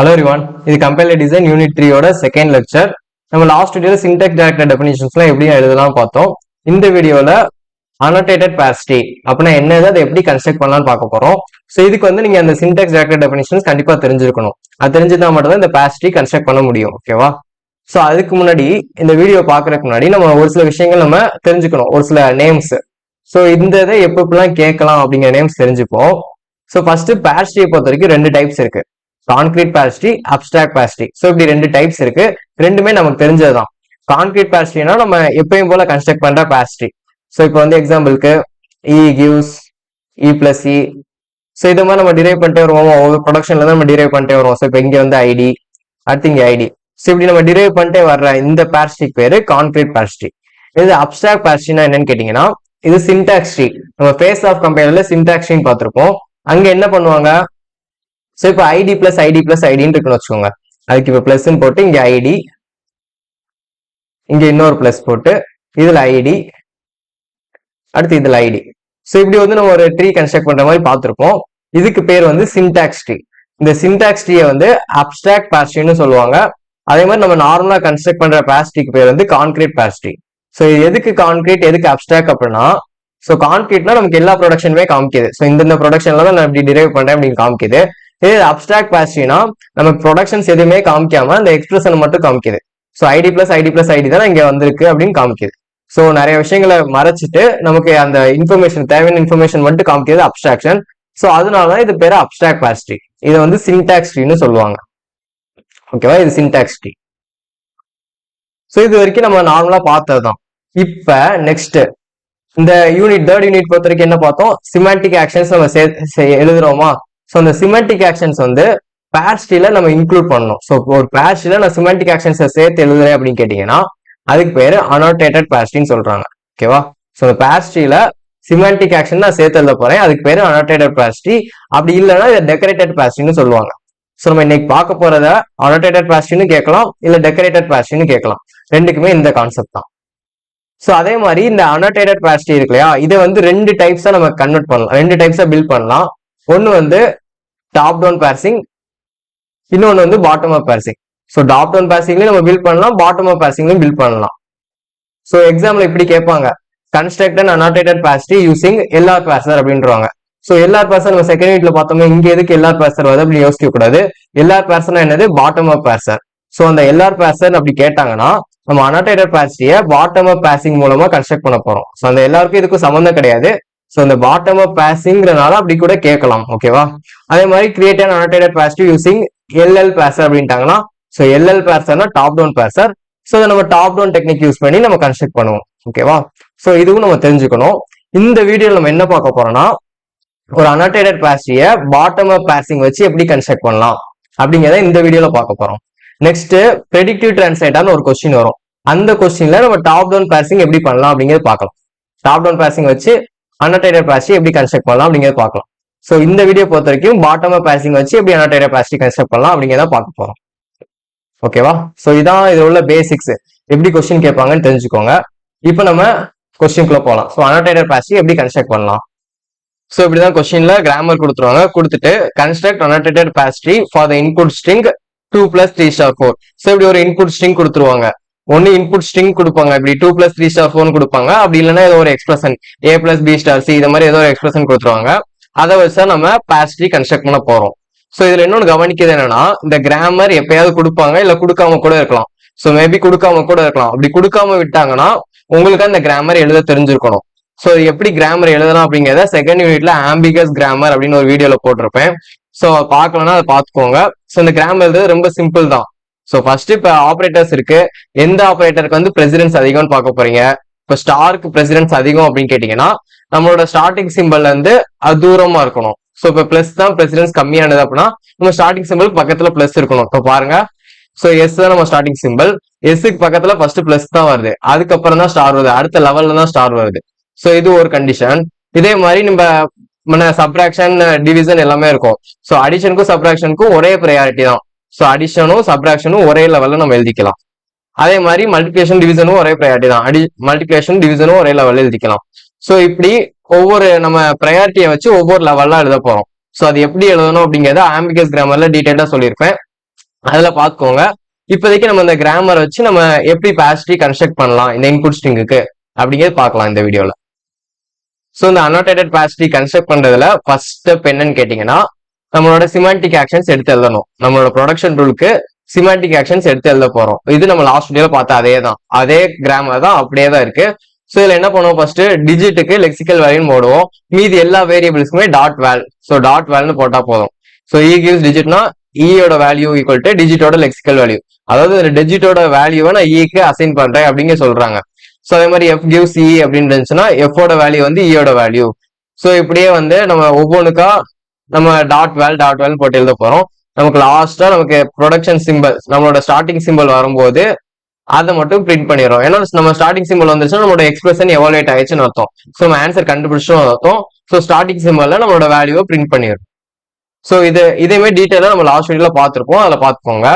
Hello everyone, இது compiler design unit 3 ஓட second lecture. நம்ம லாஸ்ட் வீடியோல சின்டாக்ஸ் டைரக்டர் டெஃபினிஷன்ஸ்லாம் எப்படி எழுதலாம் பார்த்தோம். இந்த வீடியோல annotated pair tree அப்படின்னா என்னது, அதை எப்படி கன்ஸ்ட்ரக்ட் பண்ணலாம்னு பார்க்க போறோம். ஸோ இதுக்கு வந்து நீங்க அந்த சின்டாக்ஸ் டைரக்டர் டெஃபினிஷன்ஸ் கண்டிப்பா தெரிஞ்சிருக்கணும். அது தெரிஞ்சுட்டா மட்டும் தான் இந்த pair tree கன்ஸ்ட்ரக்ட் பண்ண முடியும். ஓகேவா? ஸோ அதுக்கு முன்னாடி இந்த வீடியோ பாக்குறதுக்கு முன்னாடி நம்ம ஒரு சில விஷயங்கள் நம்ம தெரிஞ்சுக்கணும், ஒரு சில நேம்ஸ். ஸோ இந்த இதை எப்பெல்லாம் கேட்கலாம் அப்படிங்கிற நேம்ஸ் தெரிஞ்சுப்போம். ஸோ ஃபர்ஸ்ட் pair tree பொறுத்த வரைக்கும் ரெண்டு டைப்ஸ் இருக்கு, concrete pair tree, abstract pair tree. So இப்படி ரெண்டு டைப்ஸ் இருக்கு, ரெண்டுமே நமக்கு தெரிஞ்சதுதான். கான்கிரீட் pair treeனா நம்ம எப்பயும் போல கன்ஸ்ட்ரக்ட் பண்ற pair tree. ஸோ இப்போ வந்து எக்ஸாம்பிளுக்கு இ கிவ்ஸ் இ பிளஸ் இ. ஸோ இது மாதிரி நம்ம டிரைவ் பண்ணிட்டே வருவோம், ஒவ்வொரு ப்ரொடக்ஷன்ல தான் நம்ம டிரைவ் பண்ணிட்டே வருவோம். ஸோ இப்போ இங்க வந்து ஐடி, அடுத்து இங்க ஐடி. ஸோ இப்படி நம்ம டிரைவ் பண்ணிட்டே வர்ற இந்த pair tree பேரு கான்கிரீட் pair tree. இது அப்ஸ்ட்ராக்ட் pair treeனா என்னன்னு கேட்டீங்கன்னா, இது சின்டாக்ஸ் ட்ரீ. நம்ம ஃபேஸ் ஆஃப் கம்பைலர்ல சின்டாக்ஸ் ட்ரீன்னு பார்த்திருப்போம். அங்க என்ன பண்ணுவாங்க, ஸோ இப்போ ஐடி பிளஸ் ஐடி பிளஸ் ஐடின்னு இருக்குன்னு வச்சுக்கோங்க. அதுக்கு இப்போ பிளஸ்ன்னு போட்டு இங்க ஐடி, இங்க இன்னொரு பிளஸ் போட்டு இதுல ஐடி, அடுத்து இதுல ஐடி. ஸோ இப்படி வந்து நம்ம ஒரு ட்ரீ கன்ஸ்ட்ரக்ட் பண்ற மாதிரி பார்த்திருப்போம். இதுக்கு பேர் வந்து சின்டாக்ஸ் ட்ரீ. இந்த சின்டாக்ஸ் ட்ரீயை வந்து அப்ஸ்ட்ராக்ட் pair treeன்னு சொல்லுவாங்க. அதே மாதிரி நம்ம நார்மலா கன்ஸ்ட்ரக்ட் பண்ற pair treeக்கு பேர் வந்து கான்கிரீட் pair tree. ஸோ இது எதுக்கு கான்கிரீட் எதுக்கு அப்ஸ்ட்ராக்ட் அப்படின்னா, ஸோ கான்கிரீட்னா நமக்கு எல்லா ப்ரொடக்ஷனுமே காமிக்குது. ஸோ இந்த ப்ரொடக்ஷன்ல தான் நான் இப்படி டிரைவ் பண்றேன் அப்படின்னு காமிக்குது. இது அப்ஸ்ட்ராக்ட் pair treeனா நமக்கு ப்ரொடக்ஷன்ஸ் எதுவுமே காமிக்காம அந்த எக்ஸ்பிரஷன் மட்டும் காமிக்குது. So ID plus ID plus ID தான் இங்க வந்திருக்கு அப்படின்னு காமிக்குது. ஸோ நிறைய விஷயங்களை மறைச்சிட்டு நமக்கு அந்த இன்ஃபர்மேஷன், தேவையான இன்ஃபர்மேஷன் மட்டும் காமிக்கிறது அப்ஸ்ட்ராக்ஷன். ஸோ அதனாலதான் இது பேரு அப்ஸ்ட்ராக்ட் pair tree. இதை வந்து சின்டாக்ஸ் ட்ரீன்னு சொல்லுவாங்க. ஓகேவா? இது சின்டாக்ஸ் ட்ரீ. ஸோ இது வரைக்கும் நம்ம நார்மலா பார்த்ததுதான். இப்ப நெக்ஸ்ட் இந்த யூனிட், தேர்ட் யூனிட் பொறுத்த வரைக்கும் என்ன பார்த்தோம், சிமாண்டிக் ஆக்ஷன்ஸ் நம்ம எழுதுறோமா. ஸோ அந்த சிமாண்டிக் ஆக்ஷன்ஸ் வந்து pair treeல நம்ம இன்க்ளூட் பண்ணணும். ஸோ ஒரு pair treeல நான் சிமாண்டிக் ஆக்ஷன்ஸை சேர்த்து எழுதுறேன் அப்படின்னு கேட்டீங்கன்னா அதுக்கு பேரு annotated pair treeன்னு சொல்றாங்க. ஓகேவா? ஸோ pair treeல சிமாண்டிக் ஆக்ஷன் நான் சேர்த்து எழுத போறேன், அதுக்கு பேரு annotated pair tree. அப்படி இல்லைன்னா இதை டெக்கரேட்டட் pair treeன்னு சொல்லுவாங்க. ஸோ நம்ம இன்னைக்கு பார்க்க போறத annotated pair treeன்னு கேட்கலாம், இல்ல டெக்கரேட்டட் pair treeன்னு கேட்கலாம். ரெண்டுக்குமே இந்த கான்செப்ட் தான். ஸோ அதே மாதிரி இந்த annotated pair tree இருக்கு இல்லையா, இதை வந்து ரெண்டு டைப்ஸா நம்ம கன்வெர்ட் பண்ணலாம், ரெண்டு டைப்ஸா பில்ட் பண்ணலாம். ஒன்னு வந்து டாப் டவுன் parsing, இன்னொன்னு வந்து bottom up parsing. So top down parsingலயும் நம்ம பில்ட் பண்ணலாம், பாட்டம் அப் parsingலயும் பில்ட் பண்ணலாம். ஸோ எக்ஸாம்பிள் இப்படி கேட்பாங்க, construct and annotated pair tree using LR parser அப்படின்றாங்க. ஸோ எல்ஆர் பார்சர் நம்ம செகண்ட் யூனிட்ல பார்த்தோம்னா இங்க எதுக்கு எல்ஆர் பார்சர் வருது அப்படின்னு யோசிக்க கூடாது. எல்ஆர் பார்சர்னா என்னது, பாட்டம் அப் பார்சர். ஸோ அந்த எல்ஆர் பார்சர் அப்படி கேட்டாங்கன்னா நம்ம annotated pair tree bottom up parsing மூலமா கன்ஸ்ட்ரக்ட் பண்ண போறோம். ஸோ அந்த எல்லாருக்கும் இதுக்கும் சம்மந்தம் கிடையாது. ஸோ இந்த பாட்டம் அப் parsingனால அப்படி கூட கேட்கலாம். ஓகேவா? அதே மாதிரி create and annotated pair tree using LL parser அப்படின்ட்டாங்கன்னா, ஸோ எல்எல் பார்சர்னா டாப் டவுன் பார்சர். ஸோ இதை நம்ம டாப் டவுன் டெக்னிக் யூஸ் பண்ணி நம்ம கன்ஸ்ட்ரக்ட் பண்ணுவோம். ஓகேவா? ஸோ இதுவும் நம்ம தெரிஞ்சுக்கணும். இந்த வீடியோல நம்ம என்ன பார்க்க போறோம்னா, ஒரு annotated pair tree bottom up parsing வச்சு எப்படி கன்ஸ்ட்ரக்ட் பண்ணலாம் அப்படிங்கிறத இந்த வீடியோல பார்க்க போறோம். நெக்ஸ்ட் ப்ரெடிக்டிவ் டிரான்ஸ்லேட்டர்னு ஒரு கொஸ்டின் வரும். அந்த கொஸ்டின்ல நம்ம டாப் டவுன் parsing எப்படி பண்ணலாம் அப்படிங்கிறது பார்க்கலாம். டாப் டவுன் parsing வச்சு annotated pair tree எப்படி கன்ஸ்ட்ரக்ட் பண்ணலாம் அப்படிங்கிறத பார்க்கலாம். ஸோ இந்த வீடியோ பொறுத்த வரைக்கும் பாட்டம் அப் parsing வச்சு எப்படி annotated pair tree கன்ஸ்ட்ரக்ட் பண்ணலாம் அப்படிங்கிறத பார்க்க போறோம். ஓகேவா? ஸோ இதான் இது உள்ள பேசிக்ஸ், எப்படி கொஸ்டின் கேட்பாங்கன்னு தெரிஞ்சுக்கோங்க. இப்போ நம்ம கொஸ்டின்குள்ள போகலாம். ஸோ annotated pair tree எப்படி கன்ஸ்ட்ரக்ட் பண்ணலாம். ஸோ இப்படிதான் கொஸ்டின்ல கிராமர் கொடுத்துருவாங்க, கொடுத்துட்டு construct annotated pair tree for the input string 2 + 3 * 4. So இப்படி ஒரு இன்புட் ஸ்ட்ரிங் கொடுத்துருவாங்க. ஒன்னு இன்புட் ஸ்ட்ரிங் கொடுப்பாங்க, இப்படி 2 + 3 * 4 கொடுப்பாங்க. அப்படி இல்லைன்னா ஏதோ ஒரு எக்ஸ்பிரஷன் a + b * c, இது மாதிரி ஏதோ ஒரு எக்ஸ்பிரஷன் கொடுத்துருவாங்க. அதை வச்சா நம்ம pair tree கன்ஸ்ட்ரக்ட் பண்ண போறோம். ஸோ இதுல இன்னொன்னு கவனிக்கிறது என்னன்னா, இந்த கிராமர் எப்பயாவது கொடுப்பாங்க, இல்ல கொடுக்காம கூட இருக்கலாம். ஸோ மேபி கொடுக்காம கூட இருக்கலாம். அப்படி கொடுக்காம விட்டாங்கன்னா உங்களுக்கு அந்த கிராமர் எழுத தெரிஞ்சிருக்கணும். ஸோ எப்படி கிராமர் எழுதலாம் அப்படிங்கிறத செகண்ட் யூனிட்ல ஆம்பிகஸ் கிராமர் அப்படின்னு ஒரு வீடியோல போட்டிருப்பேன். ஸோ பார்க்கலன்னா அதை பார்த்துக்கோங்க. ஸோ இந்த கிராமர் எழுதுறது ரொம்ப சிம்பிள் தான். ஸோ ஃபர்ஸ்ட் இப்ப ஆபரேட்டர்ஸ் இருக்கு, எந்த ஆபரேட்டருக்கு வந்து பிரசிடென்ஸ் அதிகம்னு பார்க்க போறீங்க. இப்போ ஸ்டாருக்கு பிரசிடென்ஸ் அதிகம் அப்படின்னு கேட்டீங்கன்னா நம்மளோட ஸ்டார்டிங் சிம்பிள்ல இருந்து அது தூரமா இருக்கணும். ஸோ இப்போ பிளஸ் தான் பிரசிடென்ஸ் கம்மியானது அப்படின்னா நம்ம ஸ்டார்டிங் சிம்பிள் பக்கத்துல பிளஸ் இருக்கணும். இப்போ பாருங்க, ஸோ எஸ் தான் நம்ம ஸ்டார்டிங் சிம்பிள், எஸ்க்கு பக்கத்துல ஃபர்ஸ்ட் பிளஸ் தான் வருது, அதுக்கப்புறம் தான் ஸ்டார் வருது, அடுத்த லெவல்ல தான் ஸ்டார் வருது. ஸோ இது ஒரு கண்டிஷன். இதே மாதிரி நம்ம சப்ராக்ஷன், டிவிஷன் எல்லாமே இருக்கும். ஸோ அடிஷனுக்கும் சப்ராக்ஷனுக்கும் ஒரே ப்ரையாரிட்டி தான். ஸோ அடிஷனும் சப்ராக்ஷனும் ஒரே லெவல்ல நம்ம எழுதிக்கலாம். அதே மாதிரி மல்டிபிகேஷன் டிவிஷனும் ஒரே ப்ரையாரிட்டி தான், மல்டிபிகேஷன் டிவிஷனும் ஒரே லெவல்ல எழுதிக்கலாம். ஸோ இப்படி ஒவ்வொரு நம்ம ப்ரையாரிட்டியை வச்சு ஒவ்வொரு லெவல்லாம் எழுத போறோம். ஸோ அது எப்படி எழுதணும் அப்படிங்கிறத ஆம்பிகஸ் கிராமர்ல டீடைலா சொல்லியிருப்பேன். அதுல பாத்துக்கோங்க. இப்போதைக்கு நம்ம இந்த கிராமர் வச்சு நம்ம எப்படி பேர்ஸ் ட்ரீ கன்ஸ்ட்ரக்ட் பண்ணலாம் இந்த இன்புட் ஸ்ட்ரிங்குக்கு அப்படிங்கிறது பார்க்கலாம் இந்த வீடியோல. ஸோ இந்த அனோட்டேட்டட் பேர்ஸ் ட்ரீ கன்ஸ்ட்ரக்ட் பண்றதுல ஃபர்ஸ்ட் ஸ்டெப் என்னன்னு கேட்டீங்கன்னா, நம்மளோட சிமாண்டிக் ஆக்ஷன்ஸ் எடுத்து எழுதணும். நம்மளோட ப்ரொடக்ஷன் ரூலுக்கு சிமாண்டிக் ஆக்ஷன்ஸ் எடுத்து எழுத போறோம். இது நம்ம லாஸ்ட் வீடியோல பார்த்த அதே தான், அதே கிராமர் தான், அப்படியே தான் இருக்கு. ஸோ இதுல என்ன பண்ணுவோம், ஃபர்ஸ்ட் டிஜிட்டுக்கு லெக்சிக்கல் வேல்யூன்னு போடுவோம். மீதி எல்லா வேரியபிள்ஸ்க்குமே டாட் வேல். ஸோ டாட் வேல்னு போட்டா போதும். ஸோ இ கிவ்ஸ் டிஜிட்னா ஈயோட வேல்யூ ஈக்குவல் டு டிஜிட்டோட லெக்சிக்கல் வேல்யூ. அதாவது டிஜிட்டோட வேல்யூவை நான் ஈக்கு அசைன் பண்றேன் அப்படிங்க சொல்றாங்க. ஸோ அதே மாதிரி எஃப் கிவ்ஸ் இ அப்படின்னு இருந்துச்சுன்னா எஃபோட வேல்யூ வந்து ஈயோட வேல்யூ. ஸோ இப்படியே வந்து நம்ம ஒவ்வொன்றுக்கா நம்ம டாட் வேல் போட்டு எழுத போறோம். நமக்கு லாஸ்டா நமக்கு ப்ரொடக்ஷன் சிம்பிள் நம்மளோட ஸ்டார்டிங் சிம்பிள் வரும்போது அதை மட்டும் பிரிண்ட் பண்ணிடுறோம். ஏன்னா நம்ம ஸ்டார்டிங் சிம்பிள் வந்துச்சுன்னா நம்மளோட எக்ஸ்பிரஷன் எவாலுவேட் ஆயிடுச்சுன்னு அர்த்தம். ஸோ நம்ம ஆன்சர் கண்டுபிடிச்சோம் அர்த்தம். ஸோ ஸ்டார்டிங் சிம்பிள்ல நம்மளோட வேல்யூவை பிரிண்ட் பண்ணிடுறோம். ஸோ இதேமே டீட்டெயிலா நம்ம லாஸ்ட் வீடியோல பார்த்துருப்போம், அதில் பார்த்துக்கோங்க.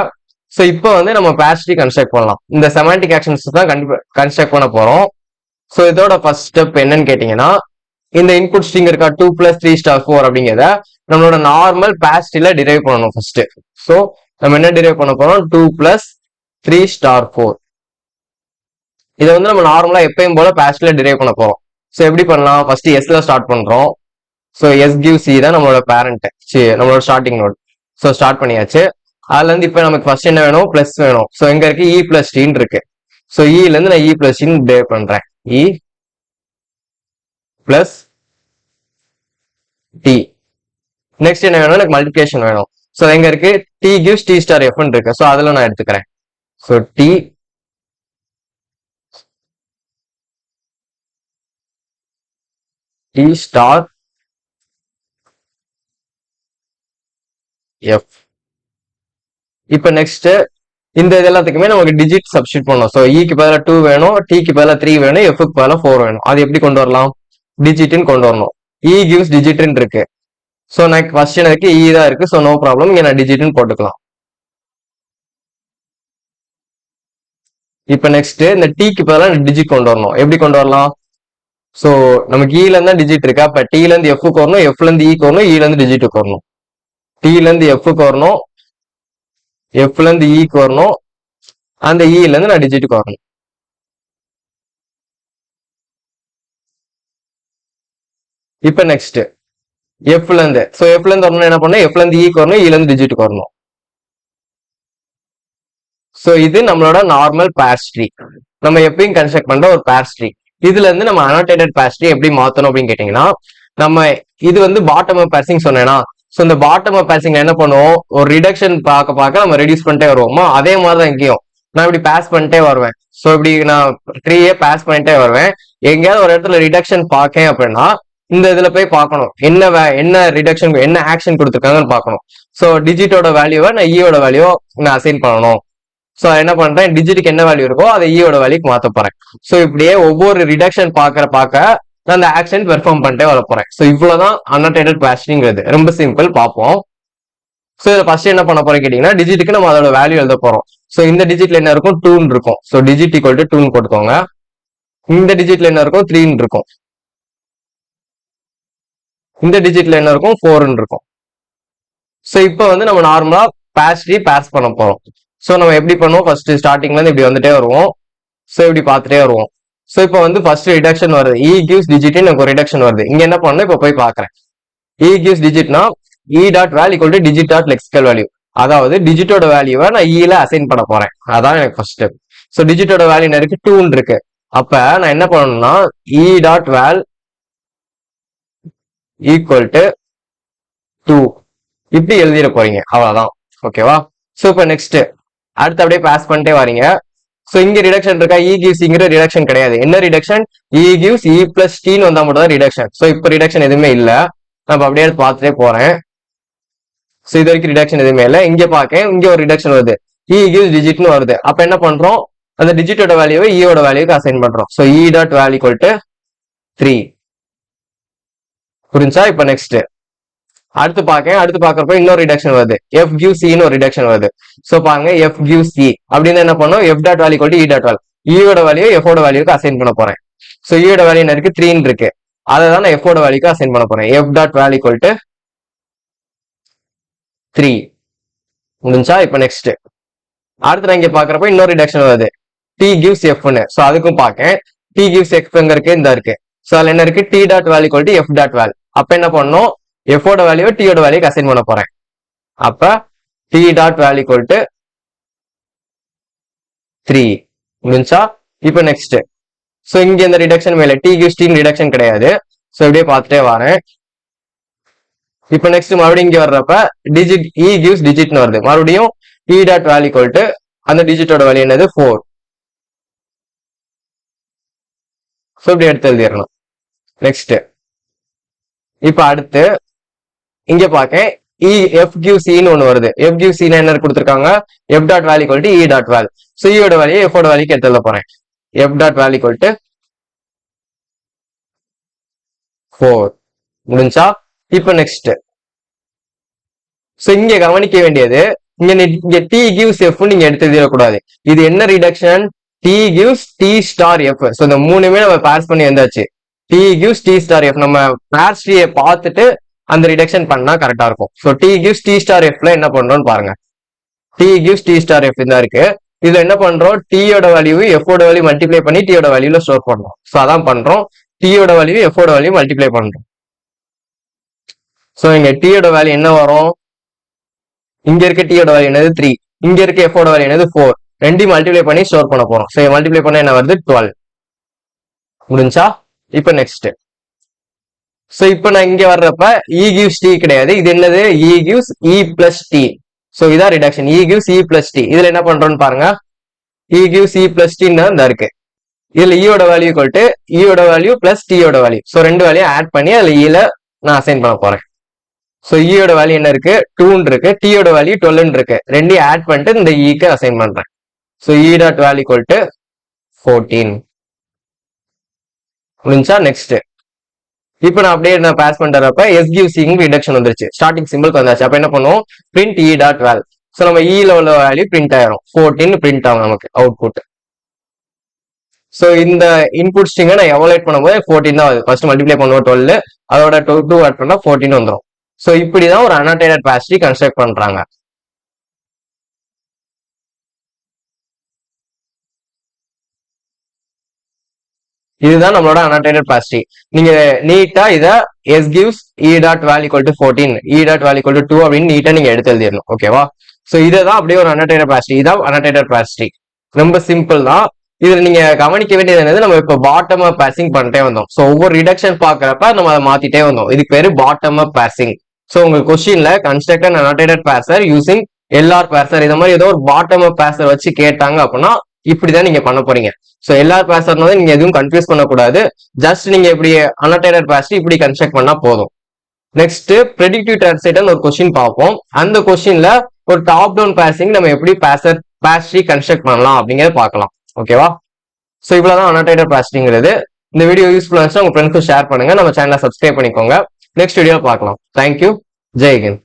ஸோ இப்போ வந்து நம்ம பேர்ஸ் ட்ரீ கன்ஸ்ட்ரக்ட் பண்ணலாம். இந்த செமாண்டிக் ஆக்ஷன்ஸ் தான் கன்ஸ்ட்ரக்ட் பண்ண போறோம். ஸோ இதோட ஃபர்ஸ்ட் ஸ்டெப் என்னன்னு கேட்டீங்கன்னா, இந்த இன்புட் ஸ்ட்ரிங் இருக்கா 2 + 3 * 4 அப்படிங்கிறத நம்மளோட நார்மல் பேர்ஸ் ட்ரீல டிரைவ் பண்ணணும் ஃபர்ஸ்ட். ஸோ நம்ம என்ன டிரைவ் பண்ண போறோம், 2 + 3 * 4. இதை வந்து நம்ம நார்மலா எப்பயும் போல பேர்ஸ் ட்ரீல டிரைவ் பண்ண போறோம். ஸோ எப்படி பண்ணலாம், ஃபர்ஸ்ட் எஸ்ல ஸ்டார்ட் பண்றோம். ஸோ எஸ் கிவ் சி தான் நம்மளோட பேரண்ட், நம்மளோட ஸ்டார்டிங் நோட். ஸோ ஸ்டார்ட் பண்ணியாச்சு. அதுல இருந்து இப்ப நமக்கு ஃபர்ஸ்ட் என்ன வேணும், பிளஸ் வேணும். ஸோ எங்க இருக்கு, இ பிளஸ் டின்னு இருக்கு. ஸோ இல இருந்து நான் இ பிளஸ் டின்னு டிரைவ் பண்றேன். இ பிளஸ் டி. நெக்ஸ்ட் என்ன வேணும், எனக்கு மல்டிபிகேஷன் வேணும். ஸோ எங்க இருக்கு, டி கிவ்ஸ் டி ஸ்டார் எஃப்னு இருக்கு. ஸோ அதுல நான் எடுத்துக்கிறேன். So D D star F. இப்ப நெக்ஸ்ட் இந்த இது எல்லாத்துக்குமே நமக்கு டிஜிட் சப்ஸ்டிட் பண்ணணும். ஸோ இக்கு பதிலாக 2 வேணும், டிக்கு பதிலாக 3 வேணும், எஃப்க்கு பதிலாக 4 வேணும். அது எப்படி கொண்டு வரலாம், டிஜிட்னு கொண்டு வரணும். இ கிவ்ஸ் டிஜிட்னு இருக்கு. ஸோ எனக்கு ஃபர்ஸ்ட் எனக்கு இ தான் இருக்கு. ஸோ நோ ப்ராப்ளம், இங்க நான் டிஜிட்னு போட்டுக்கலாம். இப்ப நெக்ஸ்ட் இந்த டிக்கு பதிலாக டிஜிட் கொண்டு வரணும். எப்படி கொண்டு வரலாம், ஸோ நமக்கு இல இருந்து தான் டிஜிட் இருக்கு. அப்ப டில இருந்து எஃப்க்கு வரணும், எஃப்ல இருந்து இக்கு வரணும், இல இருந்து டிஜிட்டுக்கு வரணும். டில இருந்து எஃப்க்கு வரணும், எஃப்ல இருந்து இக்கு வரணும், அந்த இல இருந்து நான் டிஜிட்டுக்கு வரணும். இப்ப நெக்ஸ்ட் எஃப்ல இருந்து, ஸோ எஃப்ல இருந்து வரணும், என்ன பண்ணணும், எஃப்ல இருந்து இக்கு வரணும், இல இருந்து டிஜிட்டுக்கு வரணும். ஸோ இது நம்மளோட நார்மல் பேர்ஸ் ட்ரீ, நம்ம எப்பயும் கன்ஸ்ட்ரக்ட் பண்ற ஒரு பேர்ஸ் ட்ரீ. இதுல இருந்து நம்ம அனோட்டேட்டட் பேர்ஸ் ட்ரீ எப்படி மாத்தணும் அப்படின்னு கேட்டீங்கன்னா, நம்ம இது வந்து பாட்டம் அப் பேர்சிங் சொன்னேன்னா, ஸோ இந்த பாட்டம் அப் பேர்சிங் என்ன பண்ணுவோம், ஒரு ரிடக்ஷன் பார்க்க நம்ம ரெடியூஸ் பண்ணிட்டே வருவோமா, அதே மாதிரி தான் இங்கேயும் நான் இப்படி பாஸ் பண்ணிட்டே வருவேன். ஸோ இப்படி நான் ட்ரீயே பாஸ் பண்ணிட்டே வருவேன். எங்கேயாவது ஒரு இடத்துல ரிடக்ஷன் பார்க்கேன் அப்படின்னா இந்த இதுல போய் பார்க்கணும், என்ன ரிடக்ஷன் என்ன ஆக்ஷன் கொடுத்துருக்காங்கன்னு பார்க்கணும். ஸோ டிஜிட்டோட வேல்யூவை நான் ஈயோட வேல்யூ நான் அசைன் பண்ணணும். ஸோ என்ன பண்றேன், டிஜிட்டுக்கு என்ன வேல்யூ இருக்கோ அதை ஈயோட வேல்யூக்கு மாத்த போறேன். ஸோ இப்படியே ஒவ்வொரு ரிடக்ஷன் பார்க்க நான் அந்த ஆக்ஷன் பெர்ஃபார்ம் பண்ணிட்டே வர போறேன். ஸோ இவ்வளவுதான் அன்னோட்டேட்டட் பேர்ஸ்ட்ரீங்கிறது, ரொம்ப சிம்பிள். பார்ப்போம். ஸோ இதை ஃபர்ஸ்ட் என்ன பண்ண போறேன் கேட்டீங்கன்னா, டிஜிட்டுக்கு நம்ம அதோட வேல்யூ எழுத போறோம். ஸோ இந்த டிஜிட்ல என்ன இருக்கும், 2 இருக்கும். ஸோ டிஜிட் ஈக்குவல் டு 2 போட்டுக்கோங்க. இந்த டிஜிட்ல என்ன இருக்கும், 3 இருக்கும். இந்த டிஜிட்ல என்ன இருக்கும், 4 இருக்கும். ஸோ இப்போ வந்து நம்ம நார்மலா பேர்ஸ் ட்ரீ பேர்ஸ் பண்ண போறோம். ஸோ நம்ம எப்படி பண்ணுவோம், ஃபர்ஸ்ட் ஸ்டார்டிங்ல இருந்து இப்படி வந்துட்டே வருவோம். ஸோ இப்படி பார்த்துட்டே வருவோம். ஸோ இப்போ வந்து ஃபர்ஸ்ட் ரிடக்ஷன் வருது, இ கிவ்ஸ் டிஜிட் எனக்கு ஒரு ரிடக்ஷன் வருது. இங்க என்ன பண்ணணும், இப்போ போய் பார்க்கறேன். இ கிவ்ஸ் டிஜிட்னா E dot val equal to digit dot lexical value. அதாவது டிஜிட்டோட வேல்யூவை நான் இல அசைன் பண்ண போறேன். அதான் எனக்கு ஃபர்ஸ்ட் ஸ்டெப். ஸோ டிஜிட்டோட வேல்யூ என்ன இருக்கு, 2 இருக்கு. அப்ப நான் என்ன பண்ணணும்னா E dot val equal to 2 இப்படி எழுதிட போறீங்க, அவ்வளவுதான். ஓகேவா. ஸோ இப்போ நெக்ஸ்ட் அடுத்து அப்படியே பாஸ் பண்ணிட்டே வரீங்க. ஸோ இங்க ரிடக்ஷன் இருக்கா, இ கிவ்ஸ்ங்கிற ரிடக்ஷன் கிடையாது. என்ன reduction, E gives E plus டின்னு வந்தா மட்டும் தான் ரிடக்ஷன். ஸோ இப்போ ரிடக்ஷன் எதுவுமே இல்ல, நம்ம அப்படியே பார்த்துட்டே போறேன். ஸோ இது வரைக்கும் ரிடக்ஷன் எதுவுமே இல்லை. இங்க பார்க்க இங்க ஒரு ரிடக்ஷன் வருது, இ கிவ்ஸ் டிஜிட்னு வருது. அப்ப என்ன பண்றோம், அந்த டிஜிட்டோட வேல்யூவை ஈயோட வேல்யூக்கு அசைன் பண்றோம். So E dot val equal to 3. புரிஞ்சா. இப்போ நெக்ஸ்ட் அடுத்து பாக்குறப்ப இன்னொரு ரிடக்ஷன் வருது, எஃப் கிவ் சின்னு ஒரு ரிடக்ஷன் வருது. சோ பாருங்க, எஃப் கிவ் சி அப்படின்னு என்ன பண்ணும், F dot value equal to E dot val, ஈயோட வேல்யூ எஃபோட வேல்யூக்கு அசைன் பண்ண போறேன். சோ ஈயோட வேல்யூ என்ன இருக்கு, 3 இருக்கு. அதை தான் நான் எஃபோட வேல்யூக்கு அசைன் பண்ண போறேன். F dot value equal to 3. முடிஞ்சா இப்ப நெக்ஸ்ட் அடுத்து நான் இங்க பாக்குறப்ப இன்னொரு ரிடக்ஷன் வருது டி கிவ்ஸ் எஃப்னு. ஸோ அதுக்கும் பார்க்கேன். டி கிவ்ஸ் எஃப் எங்க இருக்கு, இந்த இருக்கு. ஸோ அதுல என்ன இருக்கு, T dot value equal to F dot val. அப்ப என்ன பண்ணணும், எஃபோட வேல்யூ டியோட வேல்யூக்கு அசைன் பண்ண போறேன். அப்ப D dot value equal to 3 முடிஞ்சா இப்ப நெக்ஸ்ட். ஸோ இங்க இந்த ரிடக்ஷன் மேல டி கிவ்ஸ் டி ரிடக்ஷன் கிடையாது. ஸோ இப்படியே பார்த்துட்டே வரேன். இப்ப நெக்ஸ்ட் மறுபடியும் இங்க வர்றப்ப டிஜிட் இ கிவ்ஸ் டிஜிட்னு வருது. மறுபடியும் D dot value equal to அந்த டிஜிட்டோட வேல்யூ என்னது 4. ஸோ இப்படி எடுத்து எழுதிடணும். நெக்ஸ்ட் இப்ப அடுத்து இங்க பாக்க இ எஃப் கியூ சின்னு ஒண்ணு வருது. எஃப் கியூ சின்னு என்ன கொடுத்துருக்காங்க, F dot value equal to E dot val. So இயோட வேல்யூ எஃபோட வேல்யூக்கு எடுத்து எழுத போறேன். F dot value equal to 4 முடிஞ்சா இப்ப நெக்ஸ்ட். ஸோ இங்க கவனிக்க வேண்டியது, இங்க டி கிவ்ஸ் எஃப் நீங்க எடுத்து எழுதிடக்கூடாது. இது என்ன reduction, T gives D star F. So இந்த மூணுமே நம்ம பாஸ் பண்ணி வந்தாச்சு. T gives D star F நம்ம பேர் ட்ரீயை பார்த்துட்டு அந்த ரிடக்ஷன் பண்ணா கரெக்டா இருக்கும். So T gives D star எஃப்ல என்ன பண்றோம்னு பாருங்க. T gives D star F தான் இருக்கு. இதுல என்ன பண்றோம், டீயோட வேல்யூ எஃபோட வேல்யூ மல்டிப்ளை பண்ணி டீயோட வேல்யூல ஸ்டோர் பண்றோம். ஸோ அதான் பண்றோம், டீயோட வேல்யூ எஃபோட வேல்யூ மல்டிப்ளை பண்றோம். ஸோ இங்க டீயோட வேல்யூ என்ன வரும், இங்க இருக்க டீயோட வேல்யூ என்னது 3, இங்க இருக்க எஃபோட வேல்யூ என்னது 4. ரெண்டையும் மல்டிப்ளை பண்ணி ஸ்டோர் பண்ண போறோம். ஸோ மல்டிப்ளை பண்ண என்ன வருது 12 முடிஞ்சா இப்ப நெக்ஸ்ட். சோ இப்ப நான் இங்க வர்றப்ப இ கிவ்ஸ் டி கிடையாது, இது என்னது E gives E plus T. So இதான் reduction, E gives E plus T. இதுல என்ன பண்றோம்னு பாருங்க, E gives E plus T தான் இருக்கு. இதுல ஈயோட வேல்யூ ஈக்குவல் டு ஈயோட வேல்யூ பிளஸ் டியோட வேல்யூ. சோ ரெண்டு வேல்யூ ஆட் பண்ணி அதுல ஈல நான் அசைன் பண்ண போறேன். சோ ஈயோட வேல்யூ என்ன இருக்கு 2 இருக்கு, டியோட வேல்யூ 12 இருக்கு. ரெண்டையும் ஆட் பண்ணிட்டு இந்த ஈக்கு அசைன் பண்றேன். So E dot value equal to 14 முடிஞ்சா நெக்ஸ்ட். இப்போ நான் அப்படியே நான் பாஸ் பண்றப்ப எஸ் கிவ் சிங் ரிடக்ஷன் வந்துருச்சு, ஸ்டார்டிங் சிம்பிளுக்கு வந்தாச்சு. அப்ப என்ன பண்ணுவோம், பிரிண்ட் இ டாட் வேல். ஸோ நம்ம இல உள்ள வேல்யூ பிரிண்ட் ஆயிரும், 14 பிரிண்ட் ஆகும் நமக்கு அவுட்புட். ஸோ இந்த இன்புட் ஸ்ட்ரிங்கை நான் எவாலுவேட் பண்ணும்போது 14 தான் ஆகுது. ஃபர்ஸ்ட் மல்டிப்ளை பண்ணுவோம் 12, அதோட 2 ஆட் பண்ணா 14 வந்துடும். ஸோ இப்படிதான் ஒரு அனோட்டேட்டட் பாஸ் ட்ரீ கன்ஸ்ட்ரக்ட் பண்றாங்க. இதுதான் நம்மளோட அனோட்டேட்டட் பாஸ் ட்ரீ. நீங்க நீட்டா இத S gives E dot value equal to 14, E dot value equal to 2 அப்படின்னு நீட்டா நீங்க எடுத்து எழுதிடணும். ஓகேவா? சோ இதுதான் அப்படியே ஒரு அனோட்டேட்டட் பாஸ் ட்ரீ. இதான் அனோட்டேட்டட் பாஸ் ட்ரீ. ரொம்ப சிம்பிள் தான். இதுல நீங்க கவனிக்க வேண்டியது என்னது, நம்ம இப்ப பாட்டம் அப் பாசிங் பண்ணிட்டே வந்தோம். சோ ஒவ்வொரு ரிடக்ஷன் பாக்குறப்ப நம்ம அதை மாத்திட்டே வந்தோம். இதுக்கு பேரு பாட்டம் அப் பாசிங். சோ உங்க கொஸ்டின்ல construct an annotated parser using LR parser, இந்த மாதிரி ஏதோ ஒரு பாட்டம் அப் பார்சர் வச்சு கேட்டாங்க அப்படின்னா இப்படிதான் நீங்க பண்ண போறீங்க. சோ எல்ஆர் பார்சர்னால நீங்க எதுவும் கன்ஃபியூஸ் பண்ணக்கூடாது. ஜஸ்ட் நீங்க இப்படி அனோட்டேட்டட் பார்சர் இப்படி கன்ஸ்ட்ரக்ட் பண்ணா போதும். நெக்ஸ்ட் ப்ரெடிக்டிவ் டிரான்ஸ்லேட்டர் ஒரு கொஸ்டின் பார்ப்போம். அந்த கொஸ்டின்ல ஒரு டாப் டவுன் பார்சிங் நம்ம எப்படி பாஸ் ட்ரீ கன்ஸ்ட்ரக்ட் பண்ணலாம் அப்படிங்கறத பார்க்கலாம். ஓகேவா? சோ இவ்வளவுதான் அனோட்டேட்டட் பாஸ்டிங்கிறது. இந்த வீடியோ யூஸ்ஃபுல்லா இருந்துச்சுன்னா உங்க ஃப்ரெண்ட்ஸ்க்கு ஷேர் பண்ணுங்க. நம்ம சேனலை சப்ஸ்கிரைப் பண்ணிக்கோங்க. நெக்ஸ்ட் வீடியோ பார்க்கலாம். தேங்க்யூ. ஜெய் ஹிந்த்.